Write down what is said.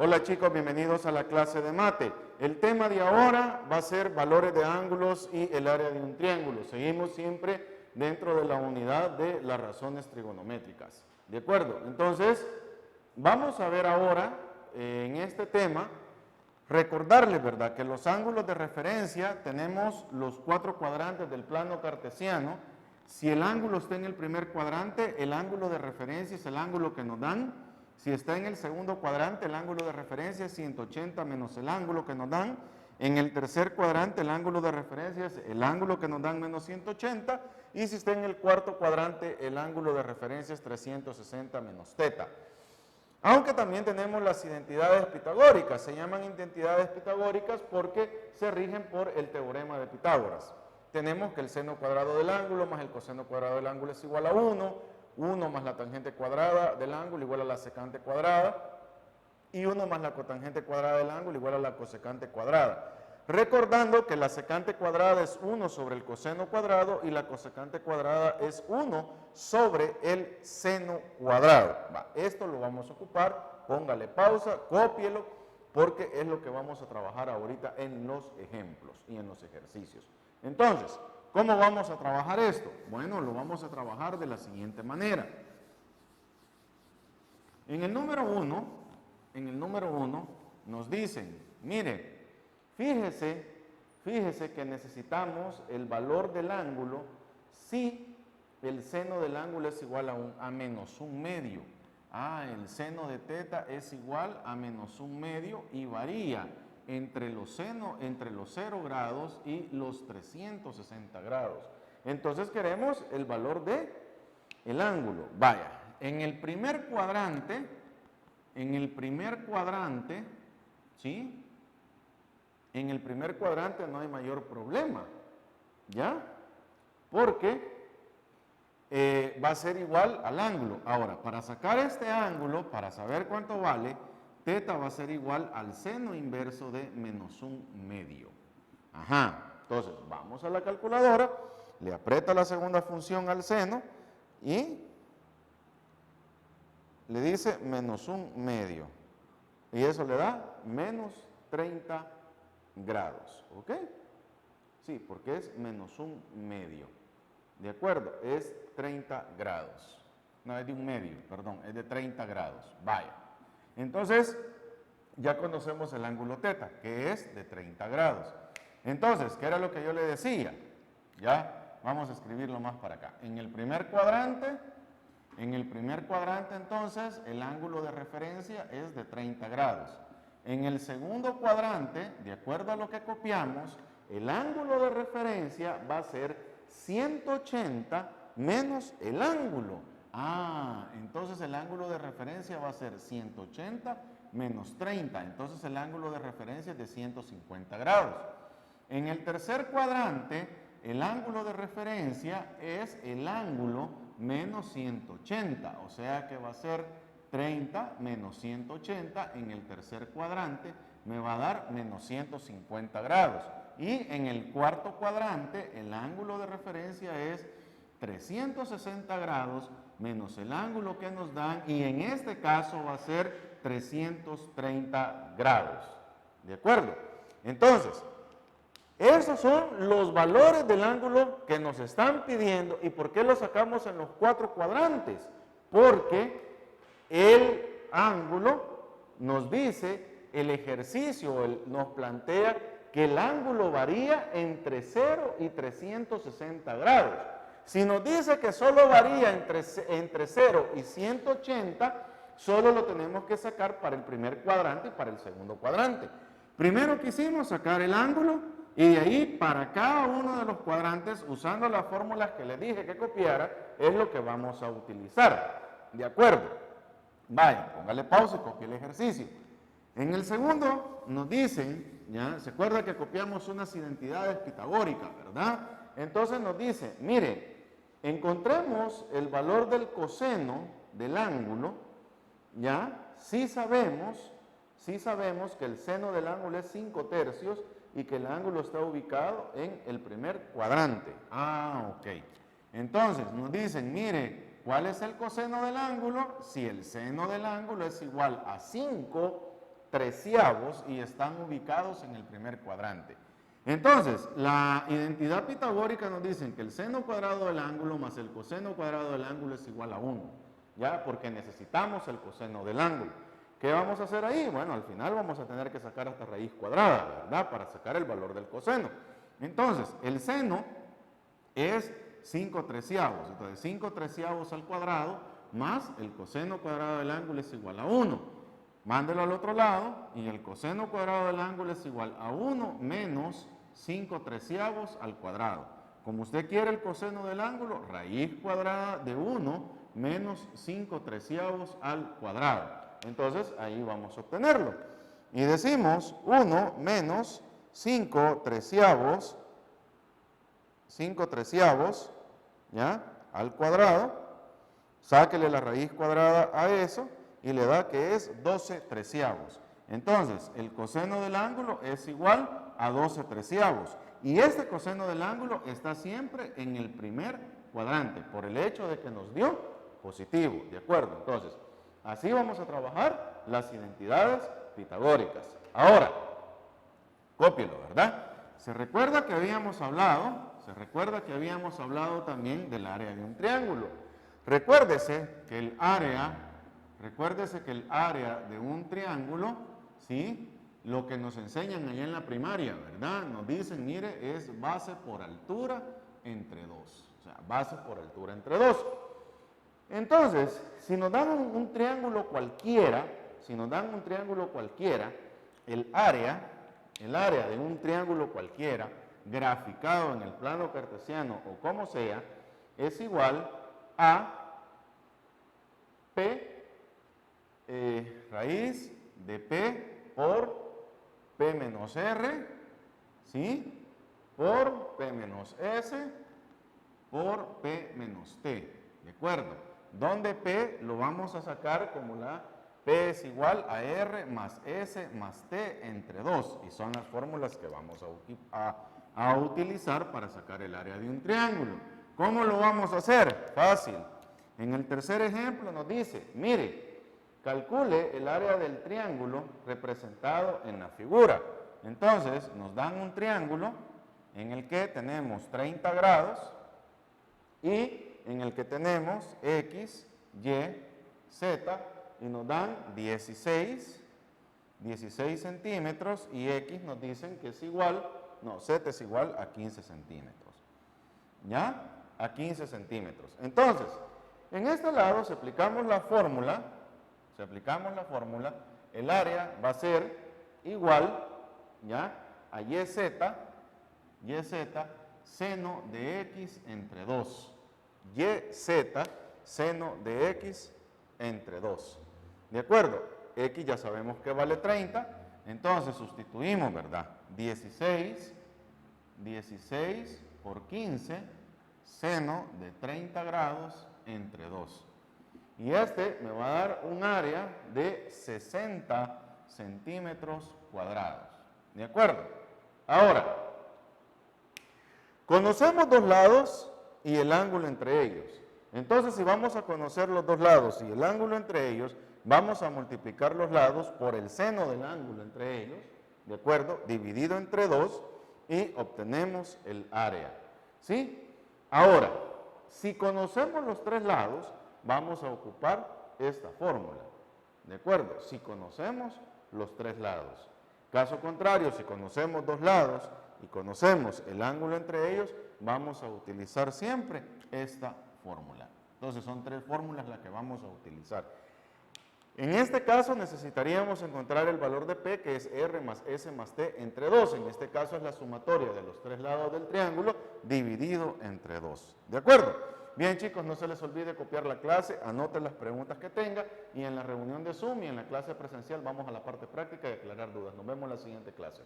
Hola chicos, bienvenidos a la clase de mate. El tema de ahora va a ser valores de ángulos y el área de un triángulo. Seguimos siempre dentro de la unidad de las razones trigonométricas. ¿De acuerdo? Entonces, vamos a ver ahora en este tema, recordarles, ¿verdad?, que los ángulos de referencia tenemos los 4 cuadrantes del plano cartesiano. Si el ángulo está en el primer cuadrante, el ángulo de referencia es el ángulo que nos dan. Si está en el segundo cuadrante, el ángulo de referencia es 180 menos el ángulo que nos dan. En el tercer cuadrante, el ángulo de referencia es el ángulo que nos dan menos 180. Y si está en el cuarto cuadrante, el ángulo de referencia es 360 menos teta. Aunque también tenemos las identidades pitagóricas. Se llaman identidades pitagóricas porque se rigen por el teorema de Pitágoras. Tenemos que el seno cuadrado del ángulo más el coseno cuadrado del ángulo es igual a 1. 1 más la tangente cuadrada del ángulo igual a la secante cuadrada, y 1 más la cotangente cuadrada del ángulo igual a la cosecante cuadrada. Recordando que la secante cuadrada es 1 sobre el coseno cuadrado y la cosecante cuadrada es 1 sobre el seno cuadrado. Esto lo vamos a ocupar, póngale pausa, cópielo, porque es lo que vamos a trabajar ahorita en los ejemplos y en los ejercicios. Entonces, ¿cómo vamos a trabajar esto? Bueno, lo vamos a trabajar de la siguiente manera. En el número 1 nos dicen, mire, fíjese que necesitamos el valor del ángulo si el seno del ángulo es igual a menos un medio. El seno de teta es igual a menos un medio y varía entre los 0 grados y los 360 grados. Entonces queremos el valor de el ángulo. Vaya, en el primer cuadrante, ¿sí? En el primer cuadrante no hay mayor problema, ¿ya? Porque va a ser igual al ángulo. Ahora, para sacar este ángulo, para saber cuánto vale, teta va a ser igual al seno inverso de menos un medio. Entonces, vamos a la calculadora, le aprieta la segunda función al seno y le dice menos un medio. Y eso le da menos 30 grados. ¿Ok? Sí, porque es menos un medio. ¿De acuerdo? Es 30 grados. No, es de un medio, perdón, es de 30 grados. Vaya. Entonces, ya conocemos el ángulo teta, que es de 30 grados. Entonces, ¿qué era lo que yo le decía? Ya, vamos a escribirlo más para acá. En el primer cuadrante, entonces, el ángulo de referencia es de 30 grados. En el segundo cuadrante, de acuerdo a lo que copiamos, el ángulo de referencia va a ser 180 menos el ángulo. Entonces el ángulo de referencia va a ser 180 menos 30. Entonces el ángulo de referencia es de 150 grados. En el tercer cuadrante, el ángulo de referencia es el ángulo menos 180. O sea que va a ser 30 menos 180 en el tercer cuadrante. Me va a dar menos 150 grados. Y en el cuarto cuadrante, el ángulo de referencia es 360 grados menos el ángulo que nos dan, y en este caso va a ser 330 grados. ¿De acuerdo? Entonces, esos son los valores del ángulo que nos están pidiendo. ¿Y por qué los sacamos en los 4 cuadrantes? Porque el ángulo nos dice, el ejercicio nos plantea que el ángulo varía entre 0 y 360 grados. Si nos dice que solo varía entre 0 y 180, solo lo tenemos que sacar para el primer cuadrante y para el segundo cuadrante. Primero quisimos sacar el ángulo y de ahí para cada uno de los cuadrantes, usando las fórmulas que les dije que copiara, es lo que vamos a utilizar. ¿De acuerdo? Vaya, póngale pausa y copie el ejercicio. En el segundo nos dicen, ¿ya? ¿Se acuerda que copiamos unas identidades pitagóricas, verdad? Entonces nos dice, mire, encontremos el valor del coseno del ángulo, ¿ya? Si sabemos que el seno del ángulo es 5 tercios y que el ángulo está ubicado en el primer cuadrante. Ok. Entonces nos dicen, mire, ¿cuál es el coseno del ángulo? Si el seno del ángulo es igual a 5 treceavos y están ubicados en el primer cuadrante. Entonces, la identidad pitagórica nos dice que el seno cuadrado del ángulo más el coseno cuadrado del ángulo es igual a 1, ¿ya? Porque necesitamos el coseno del ángulo. ¿Qué vamos a hacer ahí? Bueno, al final vamos a tener que sacar hasta raíz cuadrada, ¿verdad? Para sacar el valor del coseno. Entonces, el seno es 5 treceavos. Entonces, 5 treceavos al cuadrado más el coseno cuadrado del ángulo es igual a 1. Mándelo al otro lado y el coseno cuadrado del ángulo es igual a 1 menos 5 treceavos al cuadrado. Como usted quiere el coseno del ángulo, raíz cuadrada de 1 menos 5 treceavos al cuadrado. Entonces, ahí vamos a obtenerlo. Y decimos 1 menos 5 treceavos, ¿ya? Al cuadrado. Sáquele la raíz cuadrada a eso y le da que es 12 treceavos. Entonces, el coseno del ángulo es igual a 12 treceavos. Y este coseno del ángulo está siempre en el primer cuadrante, por el hecho de que nos dio positivo, ¿de acuerdo? Entonces, así vamos a trabajar las identidades pitagóricas. Ahora, cópielo, ¿verdad? Se recuerda que habíamos hablado también del área de un triángulo. Recuérdese que el área de un triángulo, ¿sí? Lo que nos enseñan allá en la primaria, ¿verdad? Nos dicen, mire, es base por altura entre 2. O sea, base por altura entre 2. Entonces, si nos dan un triángulo cualquiera, el área de un triángulo cualquiera, graficado en el plano cartesiano o como sea, es igual a P raíz de P por P menos R, ¿sí? Por P menos S por P menos T, ¿de acuerdo? Donde P lo vamos a sacar como la P es igual a R más S más T entre 2, y son las fórmulas que vamos a utilizar para sacar el área de un triángulo. ¿Cómo lo vamos a hacer? Fácil. En el tercer ejemplo nos dice, mire, calcule el área del triángulo representado en la figura. Entonces, nos dan un triángulo en el que tenemos 30 grados y en el que tenemos X, Y, Z y nos dan 16 centímetros y X nos dicen que es igual, no, Z es igual a 15 centímetros. ¿Ya? A 15 centímetros. Entonces, en este lado, si aplicamos la fórmula, el área va a ser igual, ¿ya? A YZ, seno de X entre 2. YZ, seno de X entre 2. ¿De acuerdo? X ya sabemos que vale 30, entonces sustituimos, ¿verdad? 16 por 15, seno de 30 grados entre 2. Y este me va a dar un área de 60 centímetros cuadrados. ¿De acuerdo? Ahora, conocemos dos lados y el ángulo entre ellos. Entonces, si vamos a conocer los dos lados y el ángulo entre ellos, vamos a multiplicar los lados por el seno del ángulo entre ellos, ¿de acuerdo? Dividido entre 2 y obtenemos el área. ¿Sí? Ahora, si conocemos los tres lados, vamos a ocupar esta fórmula, ¿de acuerdo? Si conocemos los tres lados. Caso contrario, si conocemos dos lados y conocemos el ángulo entre ellos, vamos a utilizar siempre esta fórmula. Entonces, son tres fórmulas las que vamos a utilizar. En este caso necesitaríamos encontrar el valor de P, que es R más S más T entre 2. En este caso es la sumatoria de los tres lados del triángulo dividido entre 2. ¿De acuerdo? Bien, chicos, no se les olvide copiar la clase, anoten las preguntas que tenga y en la reunión de Zoom y en la clase presencial vamos a la parte práctica y aclarar dudas. Nos vemos en la siguiente clase.